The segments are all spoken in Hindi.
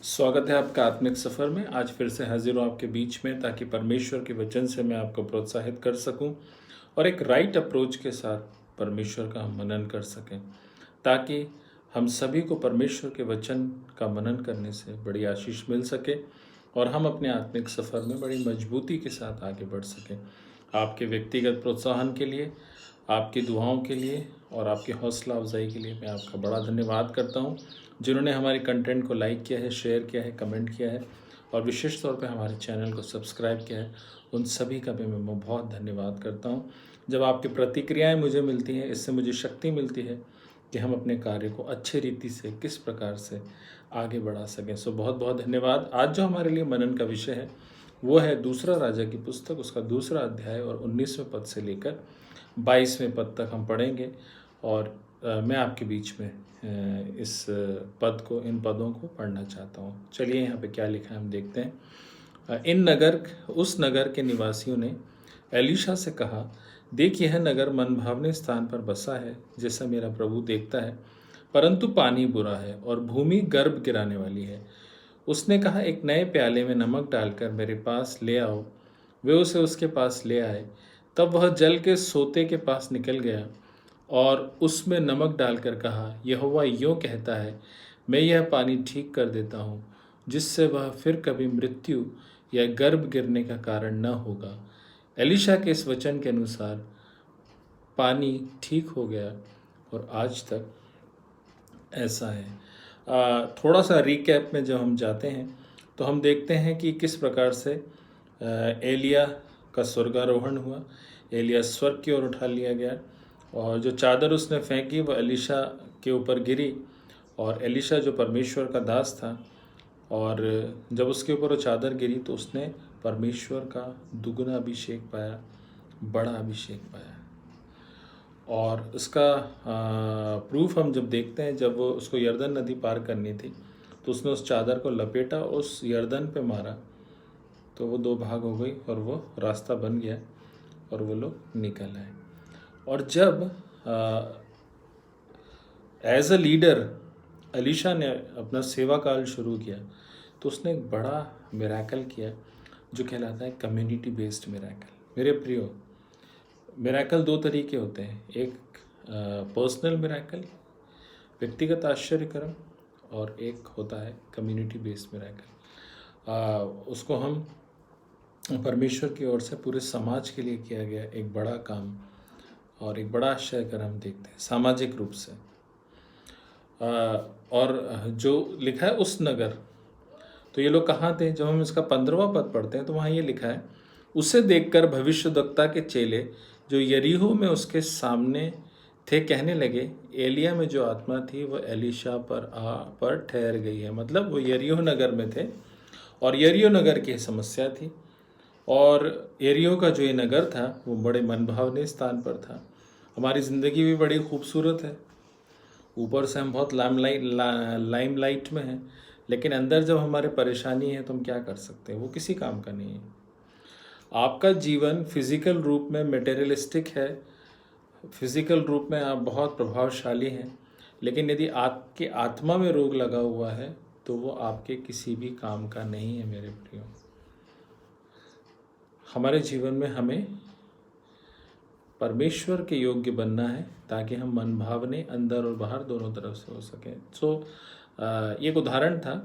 स्वागत है आपका आत्मिक सफ़र में। आज फिर से हाजिर हूँ आपके बीच में ताकि परमेश्वर के वचन से मैं आपको प्रोत्साहित कर सकूं और एक राइट अप्रोच के साथ परमेश्वर का हम मनन कर सकें, ताकि हम सभी को परमेश्वर के वचन का मनन करने से बड़ी आशीष मिल सके और हम अपने आत्मिक सफ़र में बड़ी मजबूती के साथ आगे बढ़ सकें। आपके व्यक्तिगत प्रोत्साहन के लिए, आपकी दुआओं के लिए और आपकी हौसला अफजाई के लिए मैं आपका बड़ा धन्यवाद करता हूँ। जिन्होंने हमारे कंटेंट को लाइक किया है, शेयर किया है, कमेंट किया है और विशेष तौर पे हमारे चैनल को सब्सक्राइब किया है, उन सभी का भी मैं बहुत धन्यवाद करता हूँ। जब आपकी प्रतिक्रियाएं मुझे मिलती हैं, इससे मुझे शक्ति मिलती है कि हम अपने कार्य को अच्छी रीति से किस प्रकार से आगे बढ़ा सकें। सो बहुत बहुत धन्यवाद। आज जो हमारे लिए मनन का विषय है वो है दूसरा राजा की पुस्तक, उसका दूसरा अध्याय और 19वें पद से लेकर 22वें पद तक हम पढ़ेंगे और मैं आपके बीच में इस इन पदों को पढ़ना चाहता हूँ। चलिए यहाँ पे क्या लिखा है हम देखते हैं। उस नगर के निवासियों ने एलीशा से कहा, देख यह नगर मनभावने स्थान पर बसा है जैसा मेरा प्रभु देखता है, परंतु पानी बुरा है और भूमि गर्भ गिराने वाली है। उसने कहा, एक नए प्याले में नमक डालकर मेरे पास ले आओ। वे उसे उसके पास ले आए। तब वह जल के सोते के पास निकल गया और उसमें नमक डालकर कहा, यहोवा यूँ कहता है, मैं यह पानी ठीक कर देता हूँ, जिससे वह फिर कभी मृत्यु या गर्भ गिरने का कारण न होगा। एलीशा के इस वचन के अनुसार पानी ठीक हो गया और आज तक ऐसा है। थोड़ा सा रिकैप में जब हम जाते हैं तो हम देखते हैं कि किस प्रकार से एलिया का स्वर्गारोहण हुआ। एलिया स्वर्ग की ओर उठा लिया गया और जो चादर उसने फेंकी वो एलीशा के ऊपर गिरी और एलीशा जो परमेश्वर का दास था, और जब उसके ऊपर वो चादर गिरी तो उसने परमेश्वर का दुगना अभिषेक पाया, बड़ा अभिषेक पाया। और इसका प्रूफ हम जब देखते हैं, जब वो उसको यर्दन नदी पार करनी थी तो उसने उस चादर को लपेटा, उस यर्दन पे मारा तो वो दो भाग हो गई और वो रास्ता बन गया और वो लोग निकल आए। और जब एज अ लीडर एलीशा ने अपना सेवा काल शुरू किया तो उसने एक बड़ा मिराकल किया जो कहलाता है कम्युनिटी बेस्ड मिराकल। मेरे प्रियो, मिराकल दो तरीके होते हैं, एक पर्सनल मिराकल, व्यक्तिगत आश्चर्यक्रम, और एक होता है कम्युनिटी बेस्ड मिराकल। उसको हम परमेश्वर की ओर से पूरे समाज के लिए किया गया एक बड़ा काम और एक बड़ा आश्चर्यक्रम हम देखते हैं सामाजिक रूप से। और जो लिखा है उस नगर, तो ये लोग कहाँ थे? जब हम इसका 15वां पद पढ़ते हैं तो वहाँ ये लिखा है, उसे देखकर भविष्यद्वक्ता के चेले जो यरीहो में उसके सामने थे कहने लगे, एलिया में जो आत्मा थी वह एलीशा पर ठहर गई है। मतलब वो यरीहो नगर में थे और यरीहो नगर की समस्या थी और यरीहो का जो ये नगर था वो बड़े मनभावने स्थान पर था। हमारी ज़िंदगी भी बड़ी खूबसूरत है, ऊपर से हम बहुत लाइमलाइट में हैं, लेकिन अंदर जब हमारे परेशानी है तो हम क्या कर सकते हैं? वो किसी काम का नहीं है। आपका जीवन फिजिकल रूप में मटेरियलिस्टिक है, फिजिकल रूप में आप बहुत प्रभावशाली हैं, लेकिन यदि आपके आत्मा में रोग लगा हुआ है तो वो आपके किसी भी काम का नहीं है। मेरे प्रियो, हमारे जीवन में हमें परमेश्वर के योग्य बनना है ताकि हम मन भावने अंदर और बाहर दोनों तरफ से हो सकें। ये एक उदाहरण था,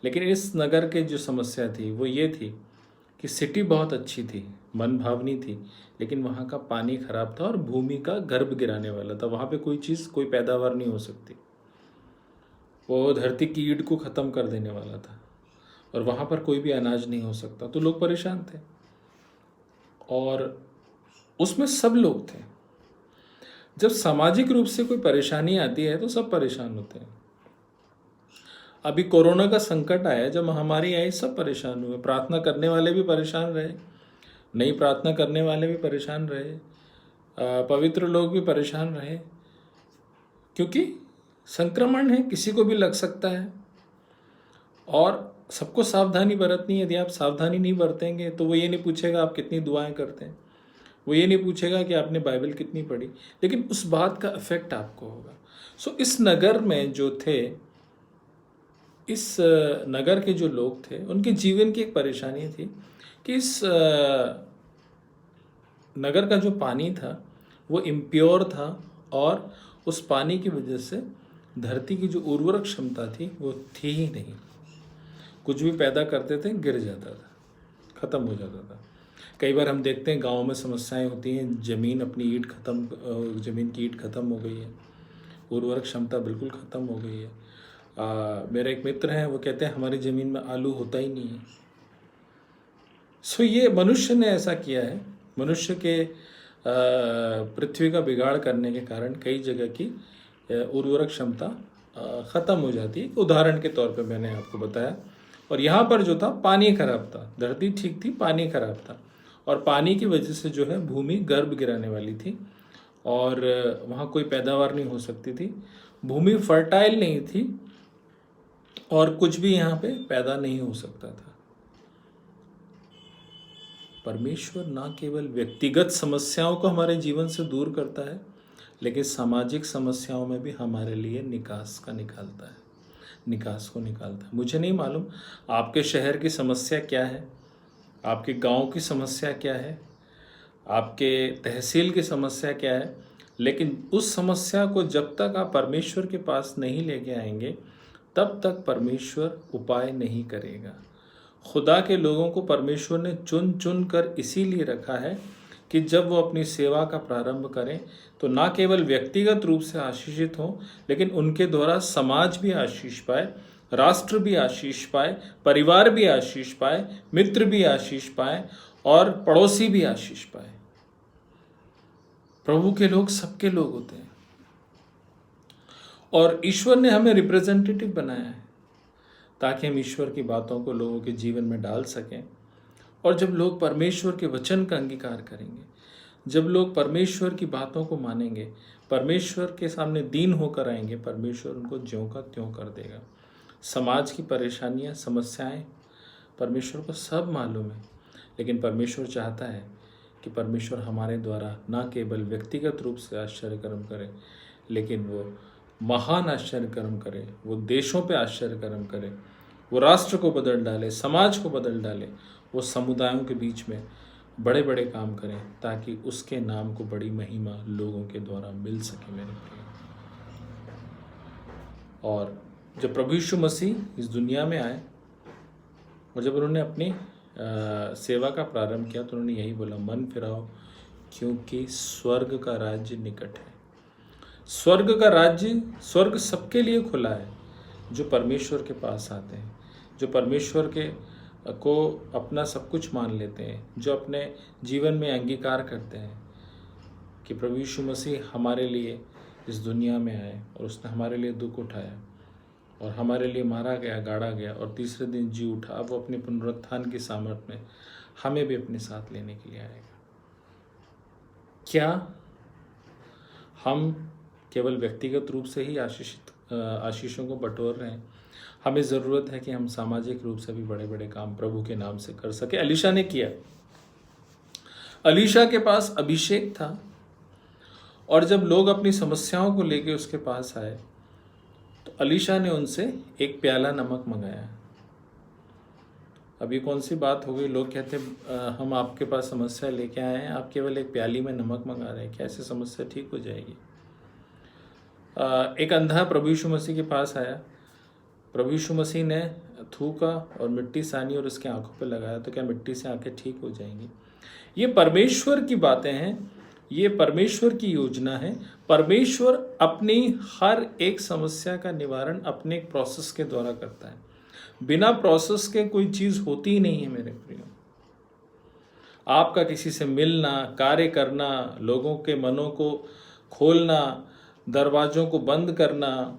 लेकिन इस नगर के जो समस्या थी वो ये थी कि सिटी बहुत अच्छी थी, मन भावनी थी, लेकिन वहाँ का पानी खराब था और भूमि का गर्भ गिराने वाला था। वहाँ पे कोई चीज़, कोई पैदावार नहीं हो सकती। वो धरती की ईड को ख़त्म कर देने वाला था और वहाँ पर कोई भी अनाज नहीं हो सकता। तो लोग परेशान थे और उसमें सब लोग थे। जब सामाजिक रूप से कोई परेशानी आती है तो सब परेशान होते हैं। अभी कोरोना का संकट आया, जब महामारी आई, सब परेशान हुए। प्रार्थना करने वाले भी परेशान रहे, नहीं प्रार्थना करने वाले भी परेशान रहे, पवित्र लोग भी परेशान रहे, क्योंकि संक्रमण है, किसी को भी लग सकता है और सबको सावधानी बरतनी है। यदि आप सावधानी नहीं बरतेंगे तो वो ये नहीं पूछेगा आप कितनी दुआएं करते हैं, वो ये नहीं पूछेगा कि आपने बाइबल कितनी पढ़ी, लेकिन उस बात का इफेक्ट आपको होगा। इस नगर में जो थे नगर के जो लोग थे उनके जीवन की एक परेशानी थी कि इस नगर का जो पानी था वो इम्प्योर था, और उस पानी की वजह से धरती की जो उर्वरक क्षमता थी वो थी ही नहीं। कुछ भी पैदा करते थे गिर जाता था, ख़त्म हो जाता था। कई बार हम देखते हैं गाँव में समस्याएं होती हैं, ज़मीन की ईट ख़त्म हो गई है, उर्वरक क्षमता बिल्कुल ख़त्म हो गई है। मेरा एक मित्र हैं, वो कहते हैं हमारी ज़मीन में आलू होता ही नहीं है। ये मनुष्य ने ऐसा किया है। मनुष्य के पृथ्वी का बिगाड़ करने के कारण कई जगह की उर्वरक क्षमता ख़त्म हो जाती है। उदाहरण के तौर पे मैंने आपको बताया। और यहाँ पर जो था पानी खराब था, धरती ठीक थी, पानी खराब था, और पानी की वजह से जो है भूमि गर्भ गिराने वाली थी, और वहाँ कोई पैदावार नहीं हो सकती थी, भूमि फर्टाइल नहीं थी, और कुछ भी यहाँ पे पैदा नहीं हो सकता था। परमेश्वर ना केवल व्यक्तिगत समस्याओं को हमारे जीवन से दूर करता है, लेकिन सामाजिक समस्याओं में भी हमारे लिए निकास को निकालता है। मुझे नहीं मालूम आपके शहर की समस्या क्या है, आपके गांव की समस्या क्या है, आपके तहसील की समस्या क्या है, लेकिन उस समस्या को जब तक आप परमेश्वर के पास नहीं लेके आएंगे तब तक परमेश्वर उपाय नहीं करेगा। खुदा के लोगों को परमेश्वर ने चुन चुन कर इसीलिए रखा है कि जब वो अपनी सेवा का प्रारंभ करें तो ना केवल व्यक्तिगत रूप से आशीषित हों, लेकिन उनके द्वारा समाज भी आशीष पाए, राष्ट्र भी आशीष पाए, परिवार भी आशीष पाए, मित्र भी आशीष पाए, और पड़ोसी भी आशीष पाए। प्रभु के लोग सबके लोग होते हैं, और ईश्वर ने हमें रिप्रेजेंटेटिव बनाया है ताकि हम ईश्वर की बातों को लोगों के जीवन में डाल सकें। और जब लोग परमेश्वर के वचन का अंगीकार करेंगे, जब लोग परमेश्वर की बातों को मानेंगे, परमेश्वर के सामने दीन होकर आएंगे, परमेश्वर उनको ज्यों का त्यों कर देगा। समाज की परेशानियां, समस्याएं परमेश्वर को सब मालूम है, लेकिन परमेश्वर चाहता है कि परमेश्वर हमारे द्वारा ना केवल व्यक्तिगत रूप से आश्चर्य कर्म करे, लेकिन वो महान आश्चर्य कर्म करे, वो देशों पे आश्चर्य कर्म करे, वो राष्ट्र को बदल डाले, समाज को बदल डाले, वो समुदायों के बीच में बड़े बड़े काम करें, ताकि उसके नाम को बड़ी महिमा लोगों के द्वारा मिल सके मेरे प्रिय। और जब प्रभु यीशु मसीह इस दुनिया में आए और जब उन्होंने अपनी सेवा का प्रारंभ किया तो उन्होंने यही बोला, मन फिराओ क्योंकि स्वर्ग का राज्य निकट है। स्वर्ग का राज्य, स्वर्ग सबके लिए खुला है जो परमेश्वर के पास आते हैं, जो परमेश्वर के को अपना सब कुछ मान लेते हैं, जो अपने जीवन में अंगीकार करते हैं कि प्रभु यीशु मसीह हमारे लिए इस दुनिया में आए और उसने हमारे लिए दुख उठाया और हमारे लिए मारा गया, गाड़ा गया और तीसरे दिन जी उठा। अब वो अपने पुनरुत्थान की सामर्थ में हमें भी अपने साथ लेने के लिए आएगा। क्या हम केवल व्यक्तिगत रूप से ही आशीषों को बटोर रहे हैं? हमें ज़रूरत है कि हम सामाजिक रूप से भी बड़े बड़े काम प्रभु के नाम से कर सके। अलीशा ने किया। अलीशा के पास अभिषेक था, और जब लोग अपनी समस्याओं को लेकर उसके पास आए तो अलीशा ने उनसे एक प्याला नमक मंगाया। अभी कौन सी बात हो गई, लोग कहते हम आपके पास समस्या लेके आए हैं, आप केवल एक प्याली में नमक मंगा रहे हैं, कैसे समस्या ठीक हो जाएगी? एक अंधा प्रभु यीशु मसीह के पास आया। प्रभु यीशु मसीह ने थूका और मिट्टी सानी और उसके आंखों पर लगाया, तो क्या मिट्टी से आंखें ठीक हो जाएंगी? ये परमेश्वर की बातें हैं, ये परमेश्वर की योजना है। परमेश्वर अपनी हर एक समस्या का निवारण अपने एक प्रोसेस के द्वारा करता है। बिना प्रोसेस के कोई चीज़ होती ही नहीं है मेरे प्रिय। आपका किसी से मिलना, कार्य करना, लोगों के मनों को खोलना, दरवाज़ों को बंद करना,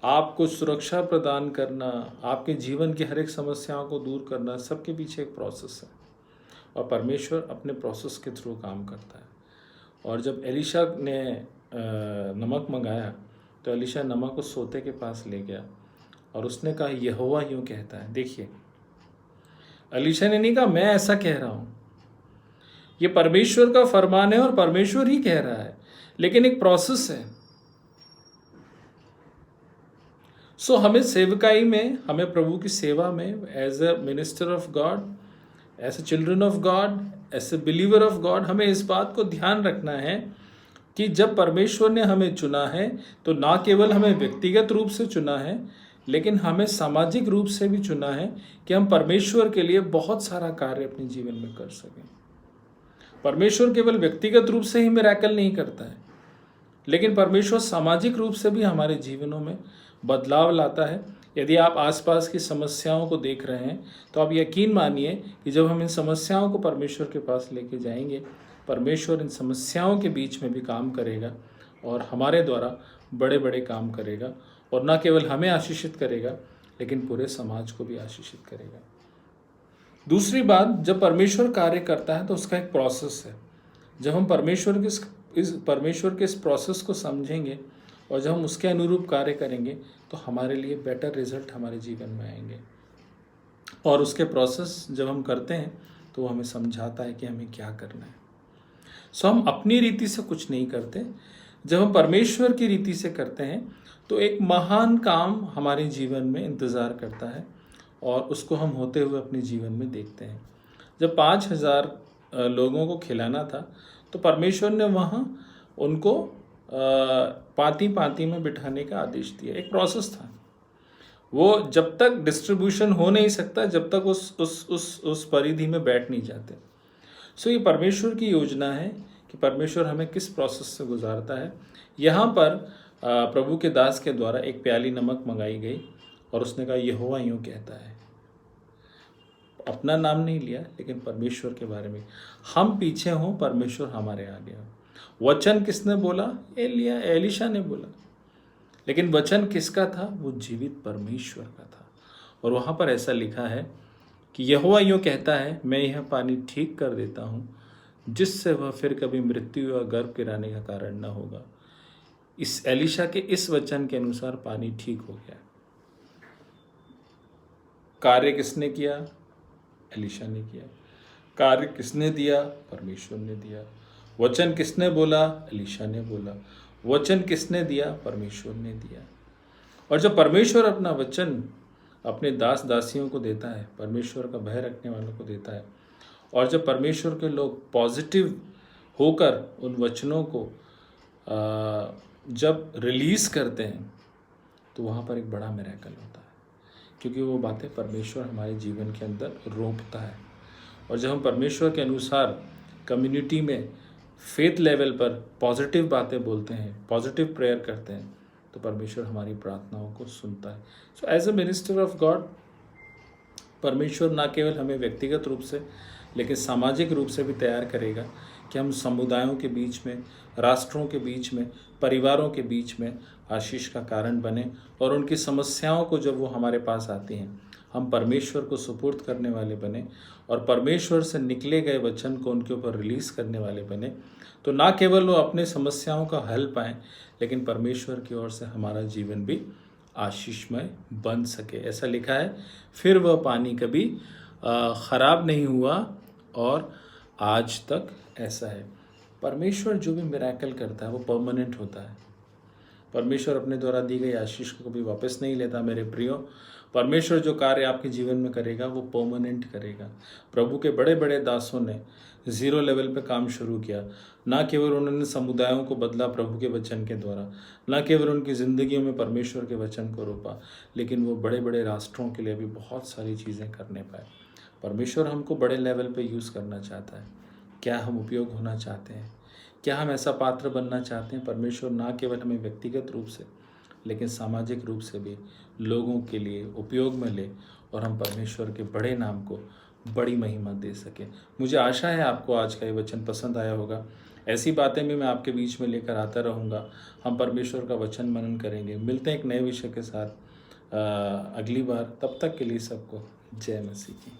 आपको सुरक्षा प्रदान करना, आपके जीवन की हर एक समस्याओं को दूर करना, सबके पीछे एक प्रोसेस है, और परमेश्वर अपने प्रोसेस के थ्रू काम करता है। और जब एलीशा ने नमक मंगाया तो एलीशा नमक को सोते के पास ले गया और उसने कहा, यहोवा यूँ कहता है। देखिए, एलीशा ने नहीं कहा मैं ऐसा कह रहा हूँ, ये परमेश्वर का फरमान है और परमेश्वर ही कह रहा है, लेकिन एक प्रोसेस है। सो हमें सेवकाई में, हमें प्रभु की सेवा में, as a minister of God, as a children of God, as a believer of God, हमें इस बात को ध्यान रखना है कि जब परमेश्वर ने हमें चुना है तो ना केवल हमें व्यक्तिगत रूप से चुना है, लेकिन हमें सामाजिक रूप से भी चुना है कि हम परमेश्वर के लिए बहुत सारा कार्य अपने जीवन में कर सकें। परमेश्वर केवल व्यक्तिगत रूप से ही मिरेकल नहीं करता है, लेकिन परमेश्वर सामाजिक रूप से भी हमारे जीवनों में बदलाव लाता है। यदि आप आसपास की समस्याओं को देख रहे हैं तो आप यकीन मानिए कि जब हम इन समस्याओं को परमेश्वर के पास लेके जाएंगे, परमेश्वर इन समस्याओं के बीच में भी काम करेगा और हमारे द्वारा बड़े बड़े काम करेगा, और न केवल हमें आशीषित करेगा लेकिन पूरे समाज को भी आशीषित करेगा। दूसरी बात, जब परमेश्वर कार्य करता है तो उसका एक प्रोसेस है। जब हम परमेश्वर के इस प्रोसेस को समझेंगे और जब हम उसके अनुरूप कार्य करेंगे तो हमारे लिए बेटर रिजल्ट हमारे जीवन में आएंगे। और उसके प्रोसेस जब हम करते हैं तो वो हमें समझाता है कि हमें क्या करना है। सो हम अपनी रीति से कुछ नहीं करते। जब हम परमेश्वर की रीति से करते हैं तो एक महान काम हमारे जीवन में इंतज़ार करता है और उसको हम होते हुए अपने जीवन में देखते हैं। जब 5,000 लोगों को खिलाना था तो परमेश्वर ने वहाँ उनको पाती पाती में बिठाने का आदेश दिया। एक प्रोसेस था। वो जब तक डिस्ट्रीब्यूशन हो नहीं सकता जब तक उस परिधि में बैठ नहीं जाते। सो ये परमेश्वर की योजना है कि परमेश्वर हमें किस प्रोसेस से गुजारता है। यहाँ पर प्रभु के दास के द्वारा एक प्याली नमक मंगाई गई और उसने कहा यहोवा यूँ कहता है। अपना नाम नहीं लिया लेकिन परमेश्वर के बारे में। हम पीछे हों, परमेश्वर हमारे आगे हो। वचन किसने बोला? एलीशा ने बोला। लेकिन वचन किसका था? वो जीवित परमेश्वर का था। और वहाँ पर ऐसा लिखा है कि यहोवा यूँ कहता है, मैं यह पानी ठीक कर देता हूँ जिससे वह फिर कभी मृत्यु या गर्भ गिराने का कारण न होगा। इस एलीशा के इस वचन के अनुसार पानी ठीक हो गया। कार्य किसने किया? एलीशा ने किया। कार्य किसने दिया? परमेश्वर ने दिया। वचन किसने बोला? एलीशा ने बोला। वचन किसने दिया? परमेश्वर ने दिया। और जब परमेश्वर अपना वचन अपने दास दासियों को देता है, परमेश्वर का भय रखने वालों को देता है, और जब परमेश्वर के लोग पॉजिटिव होकर उन वचनों को जब रिलीज करते हैं तो वहाँ पर एक बड़ा मिरेकल होता है, क्योंकि वो बातें परमेश्वर हमारे जीवन के अंदर रोपता है। और जब हम परमेश्वर के अनुसार कम्युनिटी में फेथ लेवल पर पॉजिटिव बातें बोलते हैं, पॉजिटिव प्रेयर करते हैं, तो परमेश्वर हमारी प्रार्थनाओं को सुनता है। So as a minister of God, परमेश्वर ना केवल हमें व्यक्तिगत रूप से लेकिन सामाजिक रूप से भी तैयार करेगा कि हम समुदायों के बीच में, राष्ट्रों के बीच में, परिवारों के बीच में आशीष का कारण बने, और उनकी समस्याओं को जब वो हमारे पास आती हैं हम परमेश्वर को सुपुर्द करने वाले बने और परमेश्वर से निकले गए वचन को उनके ऊपर रिलीज़ करने वाले बने। तो ना केवल वो अपने समस्याओं का हल पाएँ लेकिन परमेश्वर की ओर से हमारा जीवन भी आशीषमय बन सके। ऐसा लिखा है, फिर वह पानी कभी ख़राब नहीं हुआ और आज तक ऐसा है। परमेश्वर जो भी मिरेकल करता है वो परमानेंट होता है। परमेश्वर अपने द्वारा दी गई आशीष को कभी वापस नहीं लेता। मेरे प्रियो, परमेश्वर जो कार्य आपके जीवन में करेगा वो परमानेंट करेगा। प्रभु के बड़े बड़े दासों ने ज़ीरो लेवल पे काम शुरू किया। ना केवल उन्होंने समुदायों को बदला प्रभु के वचन के द्वारा, ना केवल उनकी ज़िंदगियों में परमेश्वर के वचन को रोपा, लेकिन वो बड़े बड़े राष्ट्रों के लिए भी बहुत सारी चीज़ें करने पाए। परमेश्वर हमको बड़े लेवल पे यूज़ करना चाहता है। क्या हम उपयोग होना चाहते हैं? क्या हम ऐसा पात्र बनना चाहते हैं? परमेश्वर ना केवल हमें व्यक्तिगत रूप से लेकिन सामाजिक रूप से भी लोगों के लिए उपयोग में ले और हम परमेश्वर के बड़े नाम को बड़ी महिमा दे सकें। मुझे आशा है आपको आज का ये वचन पसंद आया होगा। ऐसी बातें भी मैं आपके बीच में लेकर आता रहूँगा। हम परमेश्वर का वचन मनन करेंगे। मिलते हैं एक नए विषय के साथ अगली बार। तब तक के लिए सबको जय मसीह की।